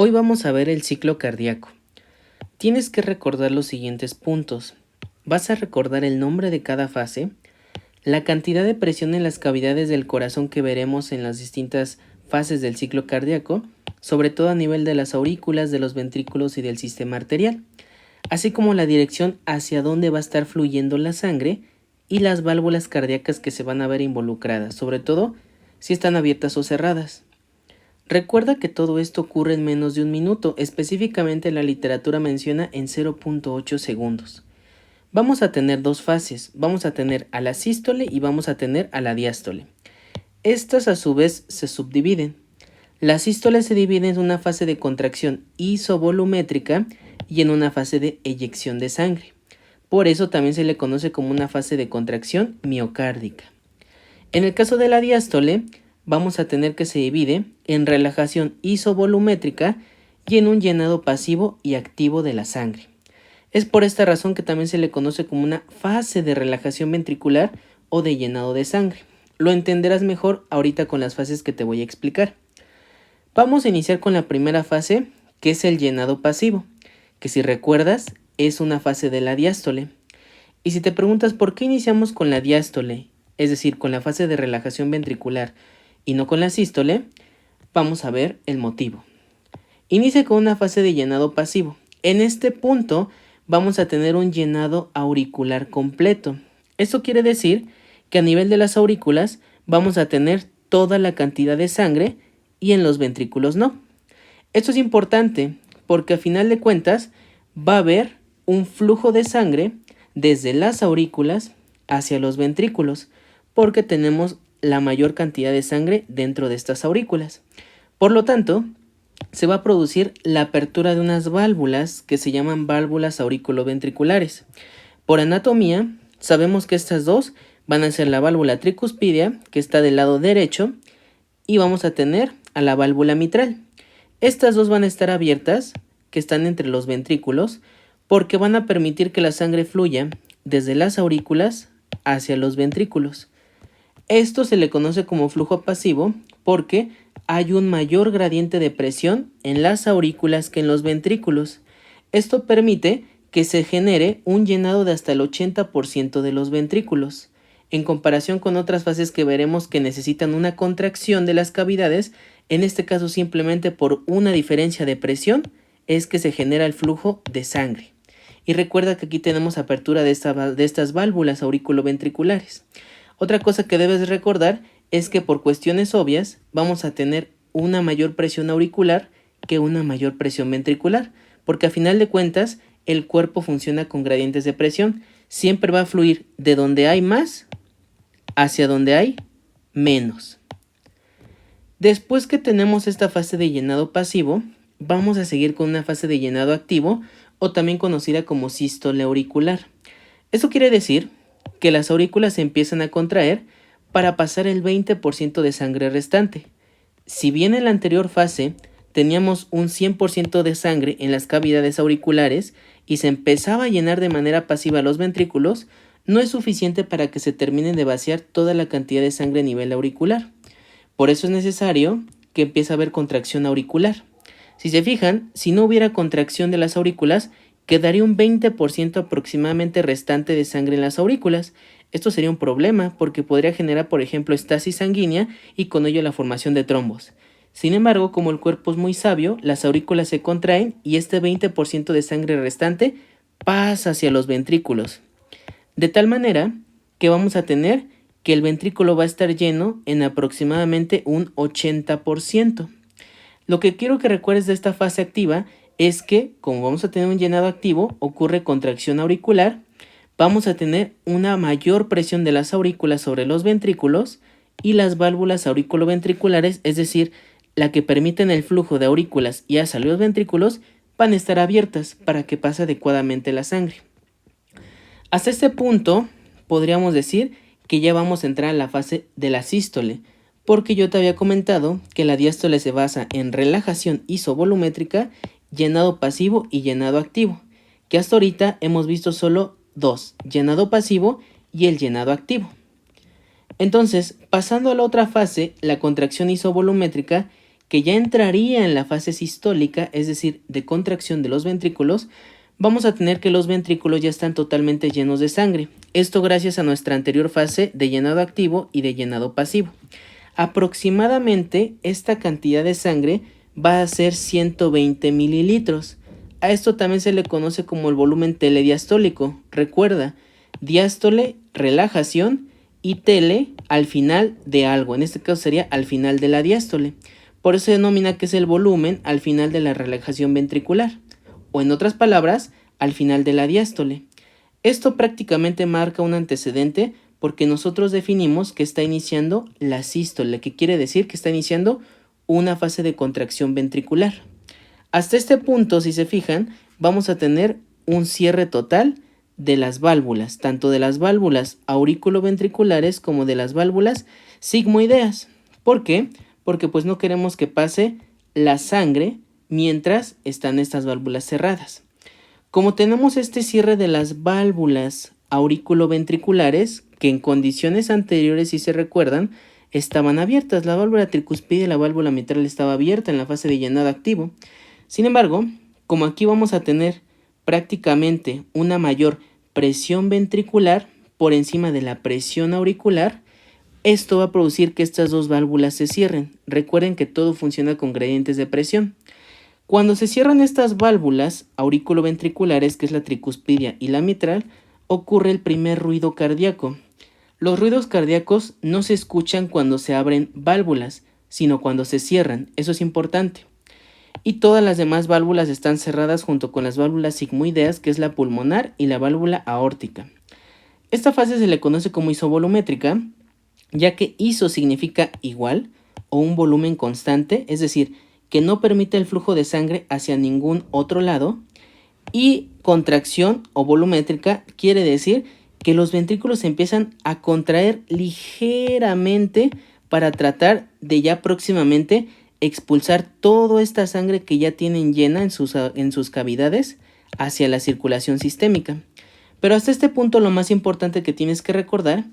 Hoy vamos a ver el ciclo cardíaco. Tienes que recordar los siguientes puntos. Vas a recordar el nombre de cada fase, la cantidad de presión en las cavidades del corazón que veremos en las distintas fases del ciclo cardíaco, sobre todo a nivel de las aurículas, de los ventrículos y del sistema arterial, así como la dirección hacia dónde va a estar fluyendo la sangre y las válvulas cardíacas que se van a ver involucradas, sobre todo si están abiertas o cerradas. Recuerda que todo esto ocurre en menos de un minuto, específicamente la literatura menciona en 0.8 segundos. Vamos a tener dos fases, vamos a tener a la sístole y vamos a tener a la diástole. Estas a su vez se subdividen. La sístole se divide en una fase de contracción isovolumétrica y en una fase de eyección de sangre. Por eso también se le conoce como una fase de contracción miocárdica. En el caso de la diástole, vamos a tener que se divide en relajación isovolumétrica y en un llenado pasivo y activo de la sangre. Es por esta razón que también se le conoce como una fase de relajación ventricular o de llenado de sangre. Lo entenderás mejor ahorita con las fases que te voy a explicar. Vamos a iniciar con la primera fase, que es el llenado pasivo, que si recuerdas es una fase de la diástole. Y si te preguntas por qué iniciamos con la diástole, es decir, con la fase de relajación ventricular, y no con la sístole, vamos a ver el motivo. Inicia con una fase de llenado pasivo. En este punto vamos a tener un llenado auricular completo. Esto quiere decir que a nivel de las aurículas vamos a tener toda la cantidad de sangre y en los ventrículos no. Esto es importante porque a final de cuentas va a haber un flujo de sangre desde las aurículas hacia los ventrículos porque tenemos la mayor cantidad de sangre dentro de estas aurículas. Por lo tanto, se va a producir la apertura de unas válvulas que se llaman válvulas auriculoventriculares. Por anatomía, sabemos que estas dos van a ser la válvula tricuspidia, que está del lado derecho, y vamos a tener a la válvula mitral. Estas dos van a estar abiertas, que están entre los ventrículos, porque van a permitir que la sangre fluya desde las aurículas hacia los ventrículos. Esto se le conoce como flujo pasivo porque hay un mayor gradiente de presión en las aurículas que en los ventrículos. Esto permite que se genere un llenado de hasta el 80% de los ventrículos, en comparación con otras fases que veremos que necesitan una contracción de las cavidades. En este caso, simplemente por una diferencia de presión es que se genera el flujo de sangre. Y recuerda que aquí tenemos apertura de estas válvulas auriculoventriculares. Otra cosa que debes recordar es que por cuestiones obvias vamos a tener una mayor presión auricular que una mayor presión ventricular, porque a final de cuentas el cuerpo funciona con gradientes de presión. Siempre va a fluir de donde hay más hacia donde hay menos. Después que tenemos esta fase de llenado pasivo, vamos a seguir con una fase de llenado activo o también conocida como sístole auricular. Eso quiere decir que las aurículas se empiezan a contraer para pasar el 20% de sangre restante. Si bien en la anterior fase teníamos un 100% de sangre en las cavidades auriculares y se empezaba a llenar de manera pasiva los ventrículos, no es suficiente para que se termine de vaciar toda la cantidad de sangre a nivel auricular. Por eso es necesario que empiece a haber contracción auricular. Si se fijan, si no hubiera contracción de las aurículas, quedaría un 20% aproximadamente restante de sangre en las aurículas. Esto sería un problema porque podría generar, por ejemplo, estasis sanguínea y con ello la formación de trombos. Sin embargo, como el cuerpo es muy sabio, las aurículas se contraen y este 20% de sangre restante pasa hacia los ventrículos. De tal manera que vamos a tener que el ventrículo va a estar lleno en aproximadamente un 80%. Lo que quiero que recuerdes de esta fase activa es que, como vamos a tener un llenado activo, ocurre contracción auricular, vamos a tener una mayor presión de las aurículas sobre los ventrículos y las válvulas auriculoventriculares, es decir, la que permiten el flujo de aurículas y hacia los ventrículos, van a estar abiertas para que pase adecuadamente la sangre. Hasta este punto, podríamos decir que ya vamos a entrar a la fase de la sístole, porque yo te había comentado que la diástole se basa en relajación isovolumétrica, llenado pasivo y llenado activo, que hasta ahorita hemos visto solo dos, llenado pasivo y el llenado activo. Entonces, pasando a la otra fase, la contracción isovolumétrica, que ya entraría en la fase sistólica, es decir, de contracción de los ventrículos, vamos a tener que los ventrículos ya están totalmente llenos de sangre. Esto gracias a nuestra anterior fase de llenado activo y de llenado pasivo. Aproximadamente esta cantidad de sangre va a ser 120 mililitros. A esto también se le conoce como el volumen telediastólico. Recuerda, diástole, relajación, y tele, al final de algo. En este caso sería al final de la diástole. Por eso se denomina que es el volumen al final de la relajación ventricular. O en otras palabras, al final de la diástole. Esto prácticamente marca un antecedente porque nosotros definimos que está iniciando la sístole, que quiere decir que está iniciando una fase de contracción ventricular. Hasta este punto, si se fijan, vamos a tener un cierre total de las válvulas, tanto de las válvulas auriculoventriculares como de las válvulas sigmoideas. ¿Por qué? Porque pues no queremos que pase la sangre mientras están estas válvulas cerradas. Como tenemos este cierre de las válvulas auriculoventriculares, que en condiciones anteriores, si se recuerdan, estaban abiertas, la válvula tricuspidia y la válvula mitral estaba abierta en la fase de llenado activo. Sin embargo, como aquí vamos a tener prácticamente una mayor presión ventricular por encima de la presión auricular, esto va a producir que estas dos válvulas se cierren. Recuerden que todo funciona con gradientes de presión. Cuando se cierran estas válvulas auriculoventriculares, que es la tricuspidia y la mitral, ocurre el primer ruido cardíaco. Los ruidos cardíacos no se escuchan cuando se abren válvulas, sino cuando se cierran. Eso es importante. Y todas las demás válvulas están cerradas junto con las válvulas sigmoideas, que es la pulmonar y la válvula aórtica. Esta fase se le conoce como isovolumétrica, ya que iso significa igual o un volumen constante, es decir, que no permite el flujo de sangre hacia ningún otro lado, y contracción o volumétrica quiere decir que los ventrículos empiezan a contraer ligeramente para tratar de ya próximamente expulsar toda esta sangre que ya tienen llena en sus cavidades hacia la circulación sistémica. Pero hasta este punto lo más importante que tienes que recordar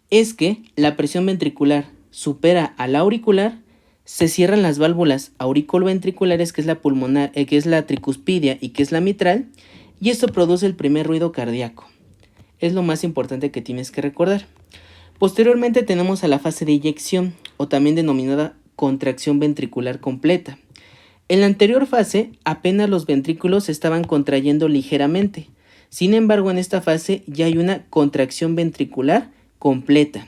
es que la presión ventricular supera a la auricular, se cierran las válvulas auriculoventriculares, que es la pulmonar, que es la tricuspidia y que es la mitral, y esto produce el primer ruido cardíaco. Es lo más importante que tienes que recordar. Posteriormente tenemos a la fase de eyección, o también denominada contracción ventricular completa. En la anterior fase, apenas los ventrículos se estaban contrayendo ligeramente. Sin embargo, en esta fase ya hay una contracción ventricular completa.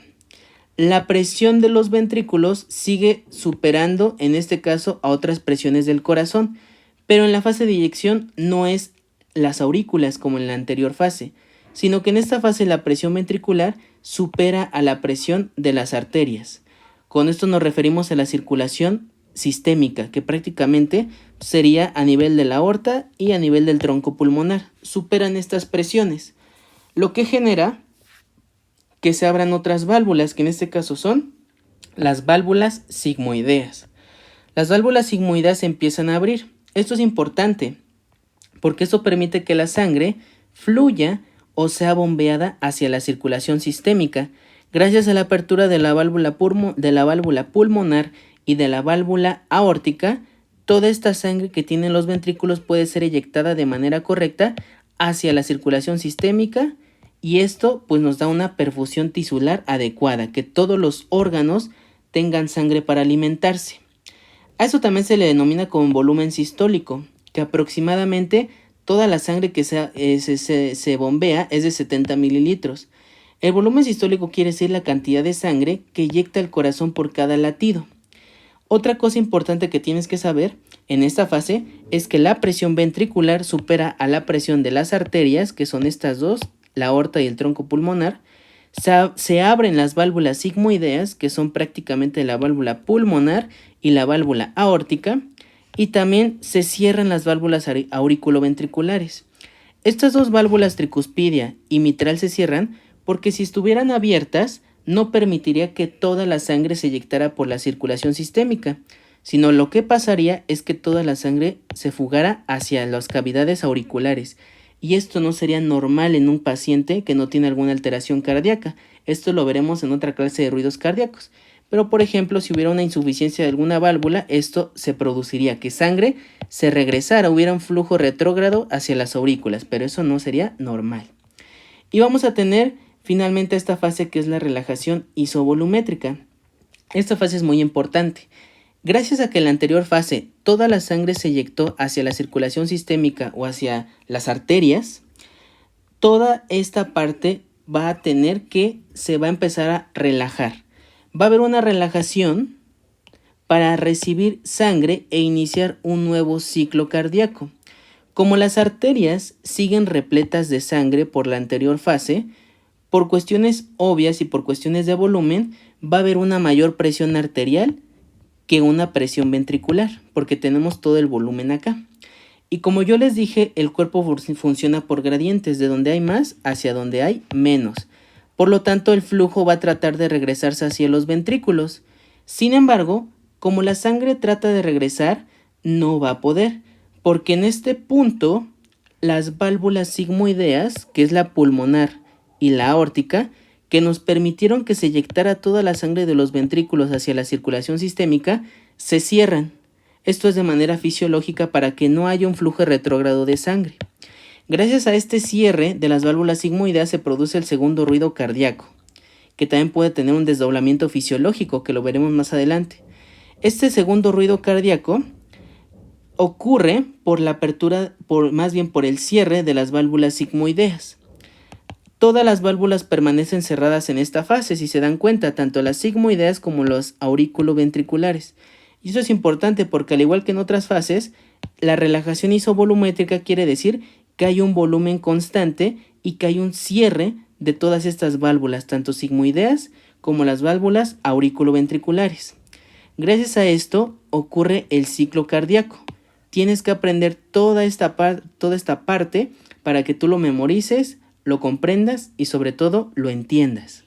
La presión de los ventrículos sigue superando, en este caso, a otras presiones del corazón, pero en la fase de eyección no es las aurículas como en la anterior fase, sino que en esta fase la presión ventricular supera a la presión de las arterias. Con esto nos referimos a la circulación sistémica, que prácticamente sería a nivel de la aorta y a nivel del tronco pulmonar. Superan estas presiones, lo que genera que se abran otras válvulas, que en este caso son las válvulas sigmoideas. Las válvulas sigmoideas se empiezan a abrir. Esto es importante porque eso permite que la sangre fluya o sea bombeada hacia la circulación sistémica. Gracias a la apertura de la válvula pulmonar y de la válvula aórtica, toda esta sangre que tienen los ventrículos puede ser eyectada de manera correcta hacia la circulación sistémica, y esto pues nos da una perfusión tisular adecuada, que todos los órganos tengan sangre para alimentarse. A eso también se le denomina como volumen sistólico, que aproximadamente toda la sangre que se bombea es de 70 mililitros. El volumen sistólico quiere decir la cantidad de sangre que eyecta el corazón por cada latido. Otra cosa importante que tienes que saber en esta fase es que la presión ventricular supera a la presión de las arterias, que son estas dos, la aorta y el tronco pulmonar. Se abren las válvulas sigmoideas, que son prácticamente la válvula pulmonar y la válvula aórtica, y también se cierran las válvulas auriculoventriculares. Estas dos válvulas tricuspidia y mitral se cierran porque si estuvieran abiertas no permitiría que toda la sangre se eyectara por la circulación sistémica, sino lo que pasaría es que toda la sangre se fugara hacia las cavidades auriculares, y esto no sería normal en un paciente que no tiene alguna alteración cardíaca. Esto lo veremos en otra clase de ruidos cardíacos. Pero por ejemplo, si hubiera una insuficiencia de alguna válvula, esto se produciría que sangre se regresara, hubiera un flujo retrógrado hacia las aurículas, pero eso no sería normal. Y vamos a tener finalmente esta fase que es la relajación isovolumétrica. Esta fase es muy importante. Gracias a que en la anterior fase toda la sangre se eyectó hacia la circulación sistémica o hacia las arterias, toda esta parte va a tener que se va a empezar a relajar. Va a haber una relajación para recibir sangre e iniciar un nuevo ciclo cardíaco. Como las arterias siguen repletas de sangre por la anterior fase, por cuestiones obvias y por cuestiones de volumen, va a haber una mayor presión arterial que una presión ventricular, porque tenemos todo el volumen acá. Y como yo les dije, el cuerpo funciona por gradientes, de donde hay más hacia donde hay menos. Por lo tanto, el flujo va a tratar de regresarse hacia los ventrículos. Sin embargo, como la sangre trata de regresar, no va a poder, porque en este punto, las válvulas sigmoideas, que es la pulmonar y la aórtica, que nos permitieron que se eyectara toda la sangre de los ventrículos hacia la circulación sistémica, se cierran. Esto es de manera fisiológica para que no haya un flujo retrógrado de sangre. Gracias a este cierre de las válvulas sigmoideas se produce el segundo ruido cardíaco, que también puede tener un desdoblamiento fisiológico, que lo veremos más adelante. Este segundo ruido cardíaco ocurre por la apertura, más bien por el cierre de las válvulas sigmoideas. Todas las válvulas permanecen cerradas en esta fase, si se dan cuenta, tanto las sigmoideas como los auriculoventriculares. Y eso es importante porque al igual que en otras fases, la relajación isovolumétrica quiere decir que hay un volumen constante y que hay un cierre de todas estas válvulas, tanto sigmoideas como las válvulas auriculoventriculares. Gracias a esto ocurre el ciclo cardíaco. Tienes que aprender toda esta parte para que tú lo memorices, lo comprendas y sobre todo lo entiendas.